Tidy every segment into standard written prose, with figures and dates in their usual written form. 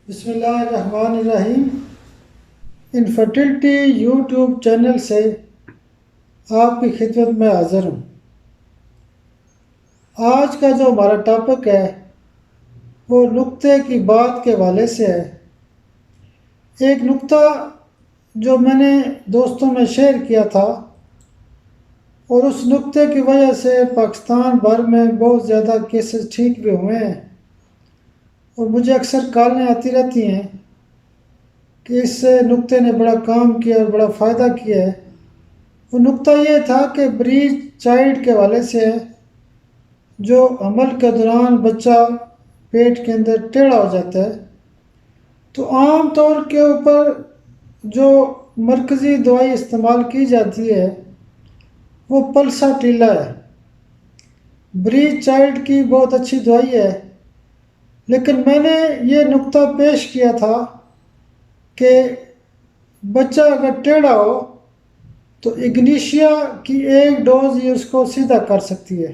بسم اللہ الرحمن الرحیم۔ انفرٹیلٹی یوٹیوب چینل سے آپ کی خدمت میں حاضر ہوں۔ آج کا جو ہمارا ٹاپک ہے وہ نقطے کی بات کے حوالے سے ہے۔ ایک نقطہ جو میں نے دوستوں میں شیئر کیا تھا اور اس نقطے کی وجہ سے پاکستان بھر میں بہت زیادہ کیسز ٹھیک بھی ہوئے ہیں، اور مجھے اکثر کالیں آتی رہتی ہیں کہ اس نقطے نے بڑا کام کیا اور بڑا فائدہ کیا ہے۔ وہ نقطہ یہ تھا کہ بریچ چائلڈ کے حوالے سے ہے، جو حمل کے دوران بچہ پیٹ کے اندر ٹیڑھا ہو جاتا ہے، تو عام طور کے اوپر جو مرکزی دوائی استعمال کی جاتی ہے وہ پلسا ٹیلا ہے۔ بریچ چائلڈ کی بہت اچھی دوائی ہے، لیکن میں نے یہ نقطہ پیش کیا تھا کہ بچہ اگر ٹیڑھا ہو تو اگنیشیا کی ایک ڈوز ہی اس کو سیدھا کر سکتی ہے،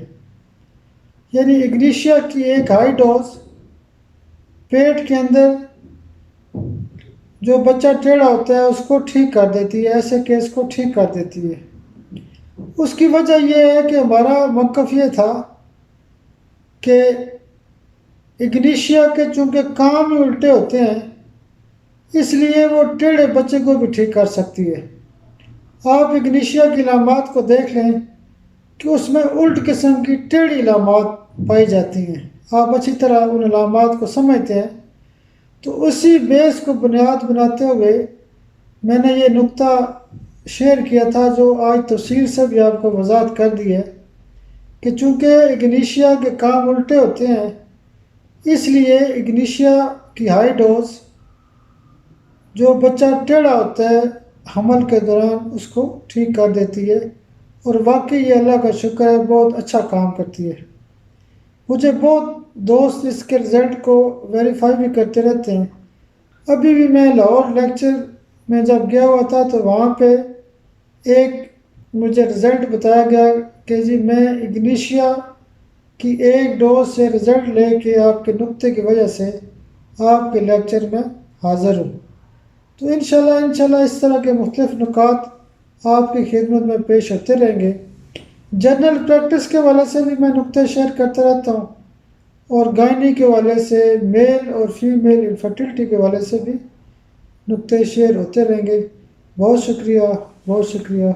یعنی اگنیشیا کی ایک ہائی ڈوز پیٹ کے اندر جو بچہ ٹیڑھا ہوتا ہے اس کو ٹھیک کر دیتی ہے، ایسے کیس کو ٹھیک کر دیتی ہے۔ اس کی وجہ یہ ہے کہ ہمارا موقف یہ تھا کہ اگنیشیا کے چونکہ کام ہی الٹے ہوتے ہیں، اس لیے وہ ٹیڑھے بچے کو بھی ٹھیک کر سکتی ہے۔ آپ اگنیشیا کی علامات کو دیکھ لیں کہ اس میں الٹ قسم کی ٹیڑھی علامات پائی جاتی ہیں، آپ اچھی طرح ان علامات کو سمجھتے ہیں۔ تو اسی بیس کو بنیاد بناتے ہوئے میں نے یہ نقطہ شیئر کیا تھا، جو آج تفصیل سے بھی آپ کو وضاحت کر دی ہے کہ چونکہ اگنیشیا کے کام الٹے ہوتے ہیں، اس لیے اگنیشیا کی ہائی ڈوز جو بچہ ٹیڑھا ہوتا ہے حمل کے دوران اس کو ٹھیک کر دیتی ہے، اور واقعی یہ اللہ کا شکر ہے بہت اچھا کام کرتی ہے۔ مجھے بہت دوست اس کے رزلٹ کو ویریفائی بھی کرتے رہتے ہیں۔ ابھی بھی میں لاہور لیکچر میں جب گیا ہوا تھا تو وہاں پہ ایک مجھے رزلٹ بتایا گیا کہ جی میں اگنیشیا کی ایک ڈوز سے رزلٹ لے کے آپ کے نقطے کی وجہ سے آپ کے لیکچر میں حاضر ہوں۔ تو انشاءاللہ اس طرح کے مختلف نکات آپ کی خدمت میں پیش ہوتے رہیں گے۔ جنرل پریکٹس کے حوالے سے بھی میں نقطے شیئر کرتا رہتا ہوں، اور گائنی کے حوالے سے، میل اور فیمیل انفرٹیلٹی کے حوالے سے بھی نقطے شیئر ہوتے رہیں گے۔ بہت شکریہ، بہت شکریہ۔